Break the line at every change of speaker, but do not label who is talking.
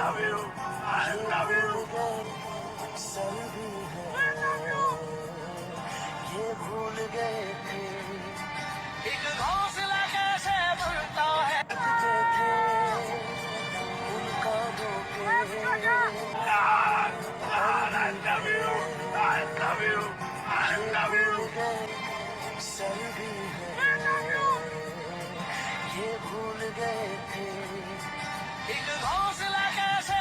love you, I love you.
सल भी है ये भूल गए थे
एक घोंसला कैसे बुनता है
थे उन कामों के
God,
और
God, I
भी
love you, I love you, I
ये
love you.
भूल गए सल भी है ये भूल गए थे
एक घोंसला कैसे